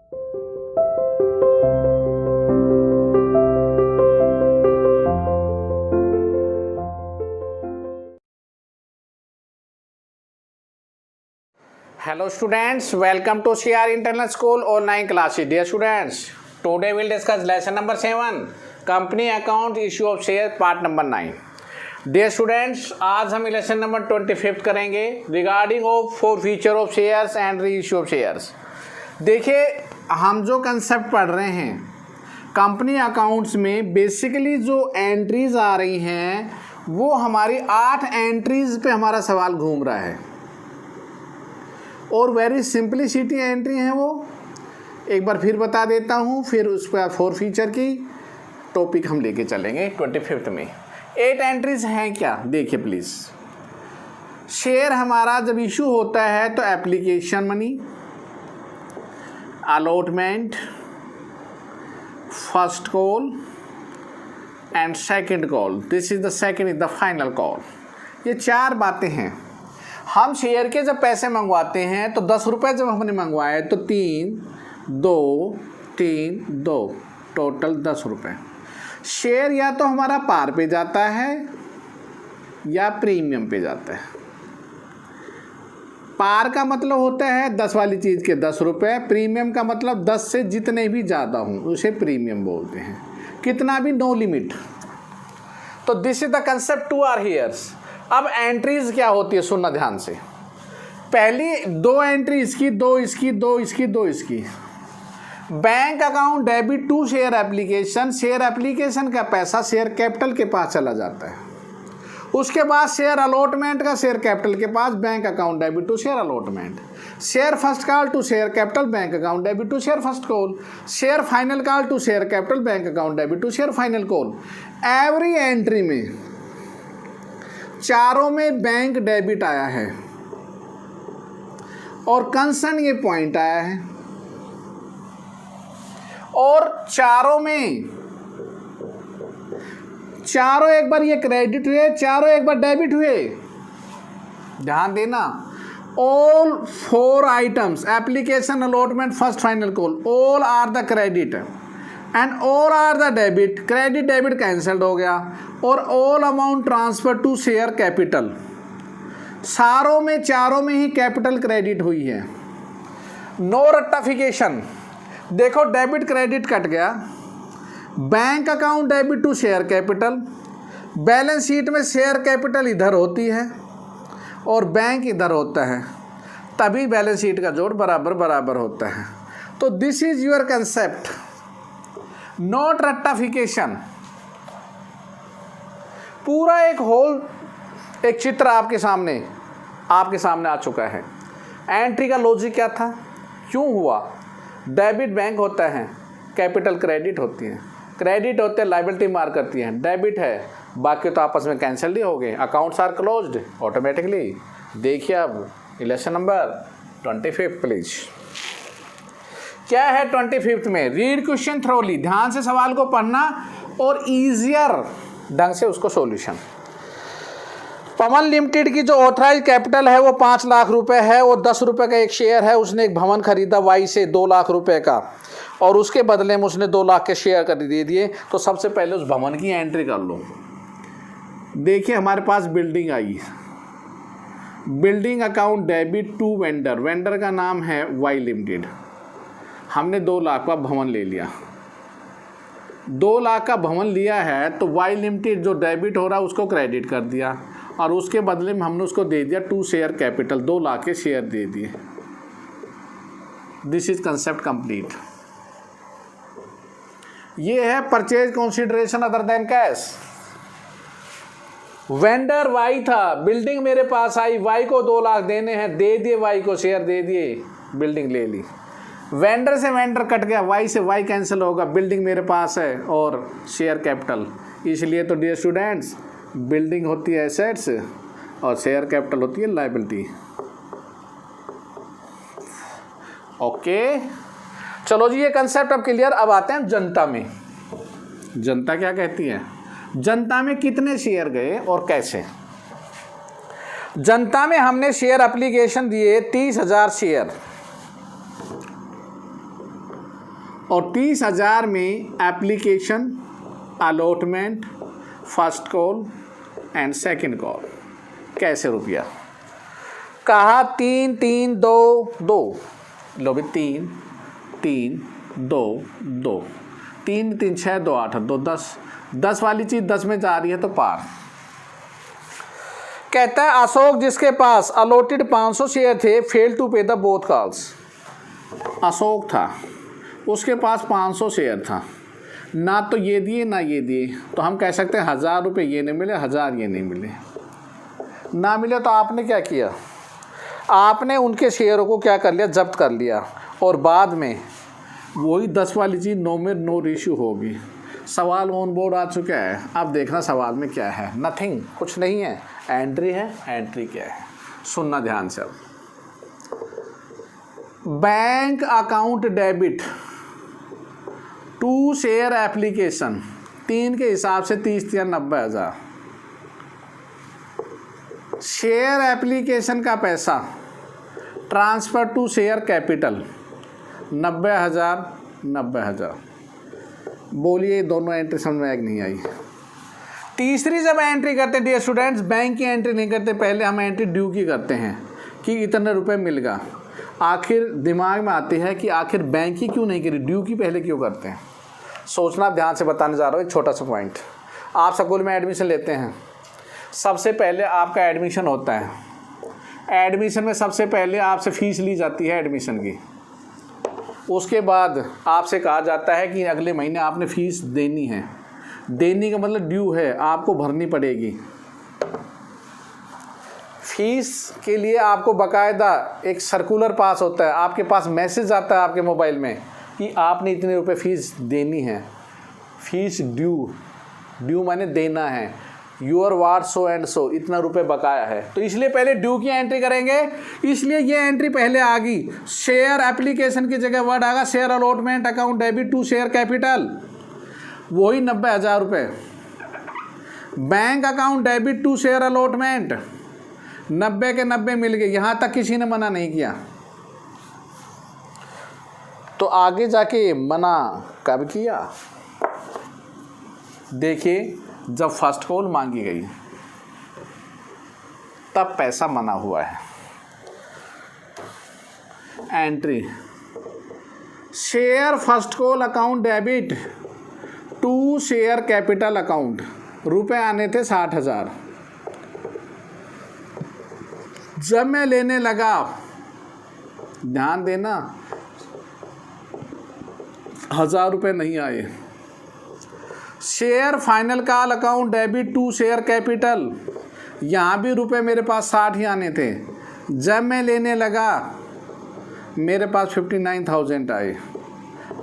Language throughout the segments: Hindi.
Hello students, welcome to CR Internal School online classes. Dear students, today we'll discuss lesson number 7, company account issue of share part number 9. Dear students, आज हम लेसन नंबर 25 करेंगे regarding of for feature of shares and re issue of shares. देखिए, हम जो कंसेप्ट पढ़ रहे हैं कंपनी अकाउंट्स में, बेसिकली जो एंट्रीज आ रही हैं वो हमारी 8 एंट्रीज पे हमारा सवाल घूम रहा है और वेरी सिंपलिसिटी एंट्री है वो. एक बार फिर बता देता हूँ, फिर उस पर फोर फीचर की टॉपिक हम लेके चलेंगे 25 में. 8 एंट्रीज हैं क्या, देखिए प्लीज़. शेयर हमारा जब इशू होता है तो application money, allotment, first call and second call. This is the second is the final call. ये 4 बातें हैं. हम शेयर के जब पैसे मंगवाते हैं तो 10 रुपये जब हमने मंगवाए तो 3, 2, टोटल 10 रुपये. शेयर या तो हमारा पार पे जाता है या प्रीमियम पे जाता है. पार का मतलब होता है 10 वाली चीज़ के 10 रुपये. प्रीमियम का मतलब 10 से जितने भी ज़्यादा हों उसे प्रीमियम बोलते हैं. कितना भी, नो लिमिट. तो this is the concept 2 arrears. अब एंट्रीज क्या होती है, सुनना ध्यान से. पहली 2 एंट्री इसकी, 2 इसकी, 2 इसकी, 2 इसकी. Bank account debit to share application. Share application का पैसा शेयर कैपिटल के पास चला जाता है. उसके बाद शेयर अलॉटमेंट का शेयर कैपिटल के पास, bank account debit to share allotment. Share first call to share capital, bank account debit to share first call. Share final call to share capital, bank account debit to share final call. Every entry में चारों में बैंक डेबिट आया है और कंसर्न ये पॉइंट आया है, और चारों एक बार ये क्रेडिट हुए, चारों एक बार डेबिट हुए. ध्यान देना. All 4 items, application, allotment, first final call, all are the credit and all are the debit. Credit debit cancelled हो गया और all amount transfer to share capital. चारों में ही कैपिटल क्रेडिट हुई है. नो रट्टाफिकेशन. देखो, डेबिट क्रेडिट कट गया. Bank account debit to share capital. Balance sheet में शेयर कैपिटल इधर होती है और बैंक इधर होता है, तभी बैलेंस शीट का जोड़ बराबर होता है. तो this is your concept. Not रट्टाफिकेशन. पूरा एक चित्र आपके सामने आ चुका है. एंट्री का लॉजिक क्या था, क्यों हुआ. डेबिट बैंक होता है, कैपिटल क्रेडिट होती है. क्रेडिट होते हैं, लायबिलिटी मार करती है. डेबिट है, बाकी तो आपस में कैंसिल ही हो गए. Accounts are closed automatically. देखिए अब लेसन नंबर 25 प्लीज. क्या है 25 में, रीड क्वेश्चन थ्रोली. ध्यान से सवाल को पढ़ना और ईजियर ढंग से उसको सॉल्यूशन. पवन लिमिटेड की जो ऑथराइज कैपिटल है वो 5 लाख रुपए है. वो 10 रुपये का एक शेयर है. उसने एक भवन खरीदा वाई से 2 लाख रुपए का और उसके बदले में उसने 2 लाख के शेयर कर दे दिए. तो सबसे पहले उस भवन की एंट्री कर लो. देखिए, हमारे पास बिल्डिंग आई. Building account debit to vendor. Vendor का नाम है वाई लिमिटेड. हमने 2 लाख का भवन ले लिया. 2 लाख का भवन लिया है तो वाई लिमिटेड जो डेबिट हो रहा है उसको क्रेडिट कर दिया और उसके बदले में हमने उसको दे दिया 2 शेयर कैपिटल. 2 लाख के शेयर दे दिए. This is concept complete. ये है purchase consideration other than cash. Vendor Y था, बिल्डिंग मेरे पास आई, वाई को 2 लाख देने हैं, दे दिए वाई को, शेयर दे दिए, बिल्डिंग ले ली. वेंडर से वेंडर कट गया, वाई से वाई कैंसिल होगा, बिल्डिंग मेरे पास है और शेयर कैपिटल. इसलिए तो डियर स्टूडेंट्स, बिल्डिंग होती है एसेट्स और शेयर कैपिटल होती है लायबिलिटी. ओके, चलो जी, ये कंसेप्ट अब क्लियर. अब आते हैं जनता में. जनता क्या कहती है, जनता में कितने शेयर गए और कैसे. जनता में हमने शेयर एप्लीकेशन दिए 30,000 शेयर. और 30,000 में application, allotment, first call and second call. कैसे रुपया? कहा 3 3 2 2, लो भी 3 3 2 2, 3 3 6 2 8 2 10, 10 वाली चीज़ 10 में जा रही है तो पार। कहता है अशोक जिसके पास अलॉटेड 500 शेयर थे फेल टू पे द बोथ कॉल्स। अशोक था, उसके पास 500 शेयर था, ना तो ये दिए ना ये दिए, तो हम कह सकते हैं 1000 रुपये ये नहीं मिले, 1000 ये नहीं मिले। ना मिले तो आपने क्या किया? आपने उनके शेयरों को क्या कर लिया? जब्त कर लिया, और बाद में वही 10 वाली चीज़ नो में नो रेशियो होगी। सवाल ऑन बोर्ड आ चुका है, अब देखना सवाल में क्या है। नथिंग, कुछ नहीं है, एंट्री है। एंट्री क्या है सुनना ध्यान से। अब bank account debit to share application, 3 के हिसाब से 30 या 90,000। शेयर एप्लीकेशन का पैसा ट्रांसफ़र टू शेयर कैपिटल 90,000 90,000। बोलिए दोनों एंट्री समझ में नहीं आई? तीसरी जब एंट्री करते हैं डियर स्टूडेंट्स, बैंक की एंट्री नहीं करते, पहले हम एंट्री ड्यू की करते हैं कि इतने रुपए मिलेगा। आखिर दिमाग में आती है कि आखिर बैंक की क्यों नहीं करी, ड्यू की पहले क्यों करते हैं? सोचना, ध्यान से बताने जा रहा हूँ एक छोटा सा पॉइंट। आप स्कूल में एडमिशन लेते हैं, सबसे पहले आपका एडमिशन होता है। एडमिशन में सबसे पहले आपसे फ़ीस ली जाती है एडमिशन की। उसके बाद आपसे कहा जाता है कि अगले महीने आपने फ़ीस देनी है। देने का मतलब ड्यू है, आपको भरनी पड़ेगी। फ़ीस के लिए आपको बाकायदा एक सर्कुलर पास होता है, आपके पास मैसेज आता है आपके मोबाइल में कि आपने इतने रुपए फ़ीस देनी है। फ़ीस ड्यू, ड्यू माने देना है। Your watt so and so, इतना रुपए बकाया है, तो इसलिए पहले ड्यू की एंट्री करेंगे। इसलिए ये एंट्री पहले आ गई। शेयर एप्लीकेशन की जगह वर्ड आएगा share allotment account debit to share capital, वही 90,000 रुपये। Bank account debit to share allotment, 90 के 90 मिल गए, यहाँ तक किसी ने मना नहीं किया। तो आगे जाके मना कब किया? देखिए, जब फर्स्ट कॉल मांगी गई तब पैसा मना हुआ है। Entry share first call account debit to share capital account, रुपए आने थे 60,000। जब मैं लेने लगा, ध्यान देना, 1000 रुपये नहीं आए। Share final call account debit to share capital, यहाँ भी रुपए मेरे पास 60 ही आने थे। जब मैं लेने लगा मेरे पास 59,000 आए।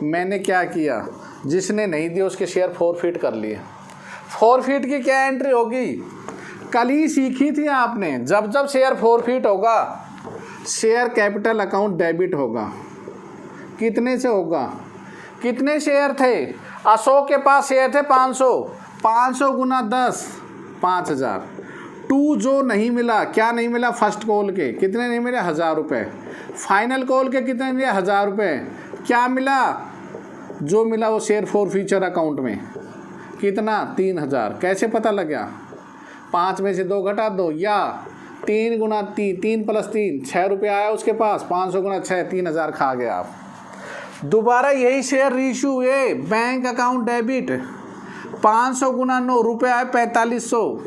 मैंने क्या किया? जिसने नहीं दिया उसके शेयर फॉरफिट कर लिए। फॉरफिट की क्या एंट्री होगी? कल ही सीखी थी आपने। जब जब शेयर फॉरफिट होगा शेयर कैपिटल अकाउंट डेबिट होगा। कितने से होगा? कितने शेयर थे? अशोक के पास शेयर थे 500, 500 गुना 10, 5,000। टू जो नहीं मिला, क्या नहीं मिला? फर्स्ट कॉल के कितने नहीं मिले? 1000 रुपये। फाइनल कॉल के कितने मिले? 1000 रुपये। क्या मिला? जो मिला वो शेयर फॉर फ्यूचर अकाउंट में। कितना? 3000। कैसे पता लग गया? 5 में से 2 घटा दो, या 3 गुना 3, 3 + 3, 6 रुपये आया उसके पास। 500 गुना 6, 3000 खा गया आप। दोबारा यही शेयर रीइश्यू हुए, बैंक अकाउंट डेबिट 500 गुना 9, रुपये आए 4500।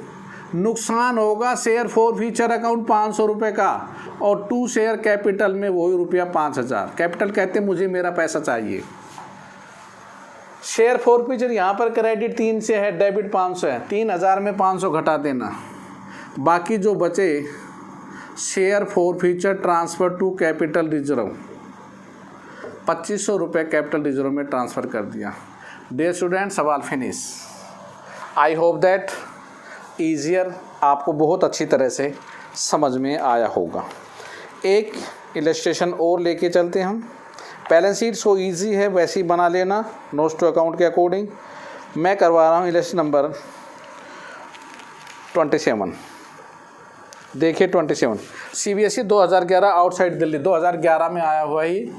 नुकसान होगा शेयर फॉर फ्यूचर अकाउंट 500 रुपये का, और टू शेयर कैपिटल में वही रुपया 5000। कैपिटल कहते मुझे मेरा पैसा चाहिए। शेयर फॉर फ्यूचर यहाँ पर क्रेडिट 3 से है, डेबिट 500 है। 3000 में 500 घटा देना, बाकी जो बचे share forfeiture transfer to capital reserve, 2500 रुपये कैपिटल रिजर्व में ट्रांसफ़र कर दिया। डियर स्टूडेंट, सवाल finish. I hope that easier आपको बहुत अच्छी तरह से समझ में आया होगा। एक इलस्ट्रेशन और लेके चलते हैं हम। बैलेंस शीट सो इजी है, वैसे ही बना लेना नोट्स टू अकाउंट के अकॉर्डिंग। मैं करवा रहा हूँ इलस्ट्रेशन नंबर 27। देखिए 27 CBSE 2011 आउटसाइड दिल्ली 2011 में आया हुआ ही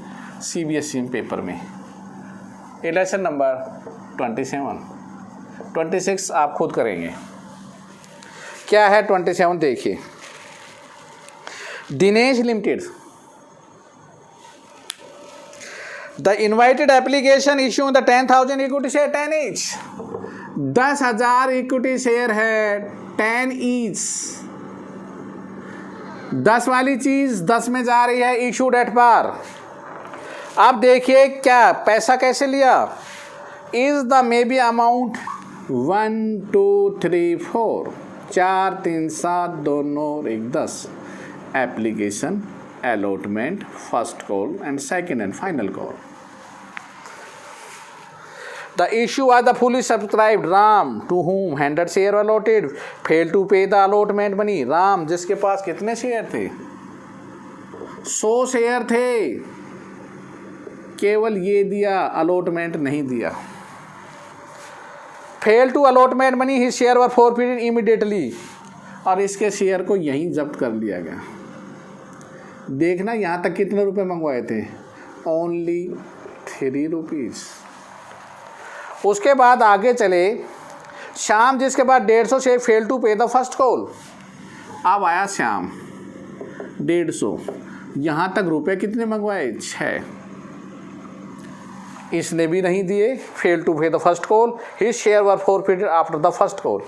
CBSE पेपर में। Election number 27। 26 आप खुद करेंगे। क्या है 27? देखिए, Dinesh limited, the invited application issue the 10,000 equity share 10 each. 10,000 equity share है 10 ईच। 10 वाली चीज 10 में जा रही है इशू डेट पर। अब देखिए क्या पैसा कैसे लिया। Is the may be amount 1 2 3 4 4 3 7 2 9 1 10 application allotment first call and second and final call. The issue was the fully subscribed Ram to whom 100 share allotted failed to pay the allotment money। Ram जिसके पास कितने शेयर थे? 100 शेयर थे, केवल ये दिया, अलॉटमेंट नहीं दिया। Fail to allotment money, his share were forfeited immediately, और इसके शेयर को यहीं जब्त कर लिया गया। देखना यहाँ तक कितने रुपए मंगवाए थे? Only 3 rupees. उसके बाद आगे चले, श्याम जिसके बाद 150 शेयर फेल टू पे द फर्स्ट कॉल। अब आया श्याम 150, यहाँ तक रुपए कितने मंगवाए? 6। इसने भी नहीं दिए, फेल टू पे the first call, his share were forfeited after the first call,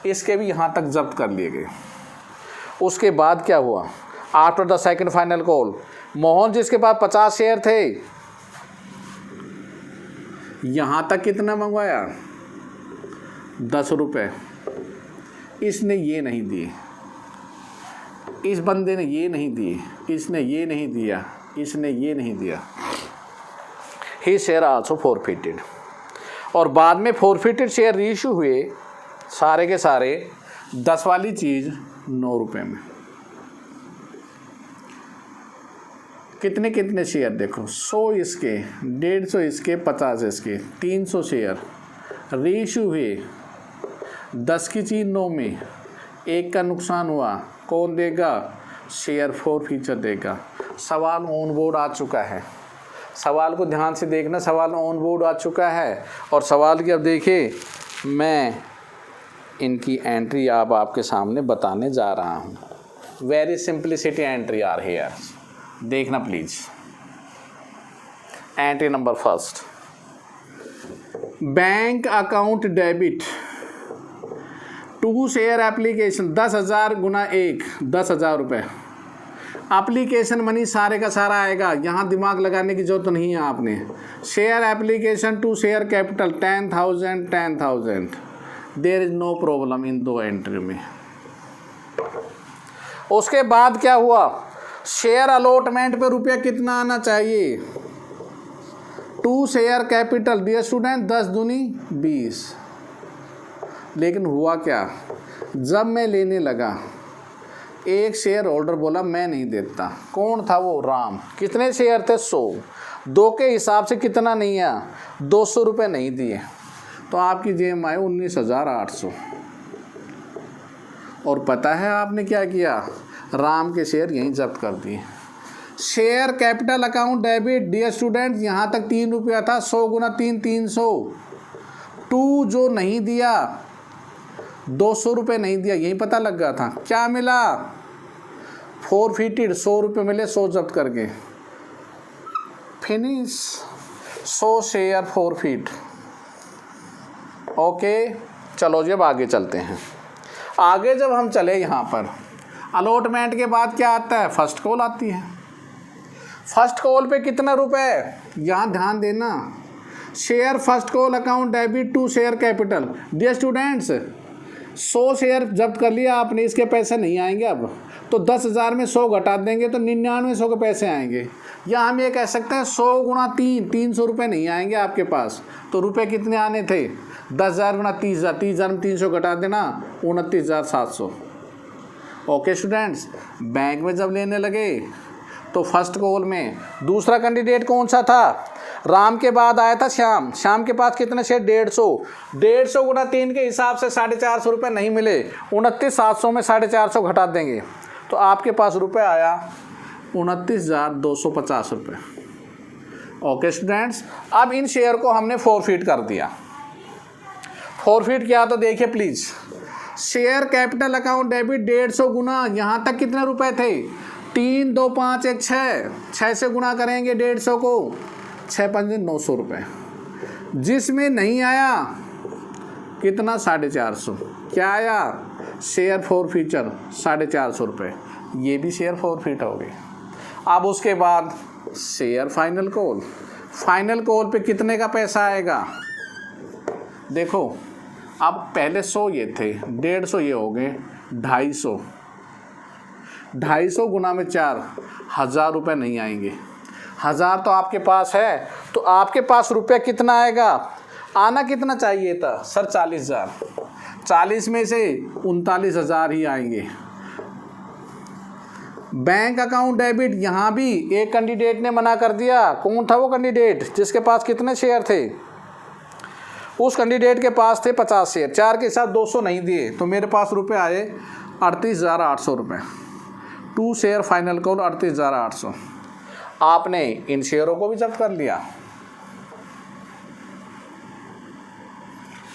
इसके भी यहाँ तक जब्त कर लिए गए। उसके बाद क्या हुआ? After the second final call, Mohan जिसके पास 50 शेयर थे, यहाँ तक कितना मंगवाया? 10 रुपये। इसने ये नहीं दिए, इस बंदे ने ये नहीं दिए, इसने ये नहीं दिया, इसने ये नहीं दिया। ही शेयर आल्सो फॉरफिटेड। और बाद में फॉरफिटेड शेयर रीइश्यू हुए सारे के सारे 10 वाली चीज़ 9 रुपये में। कितने कितने शेयर देखो, 100 इसके, 150 इसके, 50 इसके, 300 शेयर रीइश्यू हुए। 10 की चीज़ 9 में, 1 का नुकसान हुआ, कौन देगा? शेयर फॉरफीचर देगा। सवाल ऑन बोर्ड आ चुका है, सवाल को ध्यान से देखना, सवाल ऑन बोर्ड आ चुका है। और सवाल की अब देखिए, मैं इनकी एंट्री अब आपके सामने बताने जा रहा हूँ। Very simplicity entry are here, देखना please. Entry number first, bank account debit 2 share application 10,000 गुना 1, 10,000 रुपये। एप्लीकेशन मनी सारे का सारा आएगा, यहाँ दिमाग लगाने की जरूरत नहीं है आपने। Share application to share capital 10,000 10,000, there is no problem in 2 entry में। उसके बाद क्या हुआ? शेयर अलॉटमेंट पे रुपया कितना आना चाहिए? 2 शेयर कैपिटल, डियर स्टूडेंट, 10 दूनी 20। लेकिन हुआ क्या? जब मैं लेने लगा, एक शेयर होल्डर बोला मैं नहीं देता। कौन था वो? राम। कितने शेयर थे? 100। 2 के हिसाब से कितना नहीं आया? 200 रुपये नहीं दिए, तो आपकी जेब में आए 19,800। और पता है आपने क्या किया? राम के शेयर यहीं जब्त कर दिए। Share capital account debit, dear student, यहाँ तक 3 रुपया था, 100 गुना 3 300। 2 जो नहीं दिया, 200 रुपये नहीं दिया, यही पता लग गया था। क्या मिला? फॉरफिटेड 100 रुपये मिले, 100 जब्त करके फिनिश। 100 share forfeit. ओके, चलो जी अब आगे चलते हैं। आगे जब हम चले, यहाँ पर अलॉटमेंट के बाद क्या आता है? फर्स्ट कॉल आती है। फर्स्ट कॉल पे कितना रुपए? यहाँ ध्यान देना, share first call account debit to share capital. Dear students, 100 share जब्त कर लिया आपने, इसके पैसे नहीं आएंगे अब, तो 10,000 में 100 घटा देंगे तो 9900 के पैसे आएंगे। या हम ये कह सकते हैं 100 गुना 3, 300 रुपये नहीं आएंगे आपके पास। तो रुपए कितने आने थे? 10,000 गुना 30,000, 30,000 में 300 घटा देना, 29,700। ओके स्टूडेंट्स, बैंक में जब लेने लगे तो फर्स्ट कॉल में दूसरा कैंडिडेट कौन सा था? राम के बाद आया था श्याम। श्याम के पास कितने शेयर? 150। 150 गुना 3 के हिसाब से 450 रुपये नहीं मिले, 29,700 में 450 घटा देंगे तो आपके पास रुपये आया 29,250 रुपये। ओके स्टूडेंट्स, अब इन शेयर को हमने फॉरफिट कर दिया। फॉरफिट किया तो देखिए please, share capital account debit 150 गुना, यहाँ तक कितने रुपए थे 3 2 5 1 6 से गुना करेंगे 150 को, 6 5 900 रुपये। जिसमें नहीं आया कितना 450, क्या आया शेयर फॉरफीचर 450 रुपये, ये भी शेयर फॉरफिट हो गई। अब उसके बाद share final call, final call पे कितने का पैसा आएगा, देखो अब पहले 100 ये थे, 150 ये हो गए 250, 250 गुना में 4, 1000 रुपये नहीं आएंगे। 1000 तो आपके पास है, तो आपके पास रुपया कितना आएगा, आना कितना चाहिए था सर 40,000, 40 में से 39,000 ही आएंगे। बैंक अकाउंट डेबिट, यहाँ भी एक कैंडिडेट ने मना कर दिया। कौन था वो कैंडिडेट जिसके पास कितने शेयर थे, उस कैंडिडेट के पास थे 50 शेयर, 4 के साथ 200 नहीं दिए, तो मेरे पास रुपए आए 38,800 रुपये। 2 शेयर फाइनल कॉल 38,800। आपने इन शेयरों को भी जब्त कर लिया।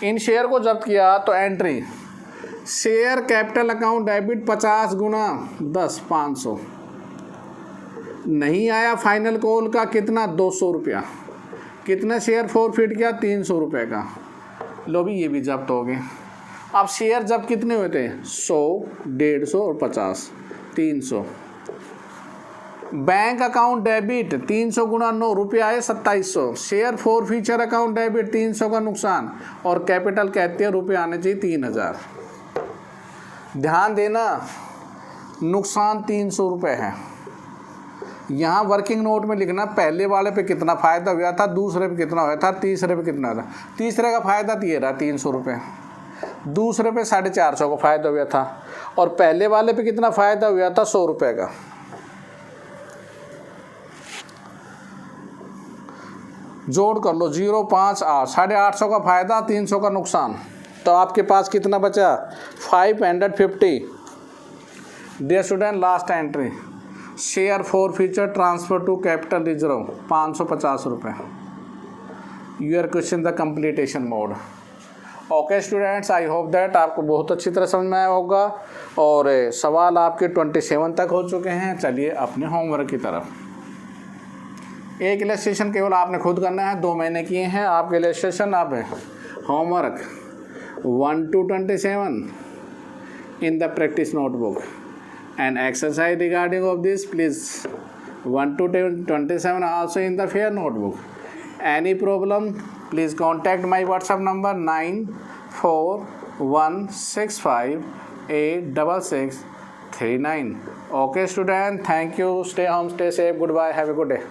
इन शेयर को जब्त किया तो entry share capital account debit 50 गुना 10 500, नहीं आया फाइनल कॉल का कितना 200 रुपया, कितना शेयर फॉरफिट किया 300 रुपये का, लो भी ये भी जब्त हो गए। अब शेयर जब कितने हुए थे 100 150 और 50, 300। बैंक अकाउंट डेबिट 300 गुना 9 रुपये आए 2700, शेयर फॉरफीचर अकाउंट डेबिट 300 का नुकसान, और कैपिटल कहते हैं रुपये आने चाहिए 3000। ध्यान देना नुकसान 300 रुपये है। यहाँ वर्किंग नोट में लिखना पहले वाले पे कितना फ़ायदा हुआ था, दूसरे पे कितना हुआ था, तीसरे पे कितना था। तीसरे का फ़ायदा ये रहा 300 रुपये, दूसरे पे 450 का फ़ायदा हुआ था, और पहले वाले पे कितना फ़ायदा हुआ था 100 रुपये का। जोड़ कर लो 0 5 8, 850 का फ़ायदा 300 का नुकसान, तो आपके पास कितना बचा 550। Dear student, last entry share forfeiture transfer to capital reserve 550 रुपये। Your question the completion mode. Okay students, I hope that आपको बहुत अच्छी तरह समझ में आया होगा, और सवाल आपके 27 तक हो चुके हैं। चलिए अपने होमवर्क की तरफ। एक इलस्ट्रेशन केवल आपने खुद करना है, 2 महीने किए हैं आपके इलस्ट्रेशन। अब homework 1 to 27 in the practice notebook, and exercise regarding of this please 1 to 27 also in the fair notebook. Any problem please contact my WhatsApp number 9416586639. Okay student, thank you, stay home, stay safe, goodbye, have a good day.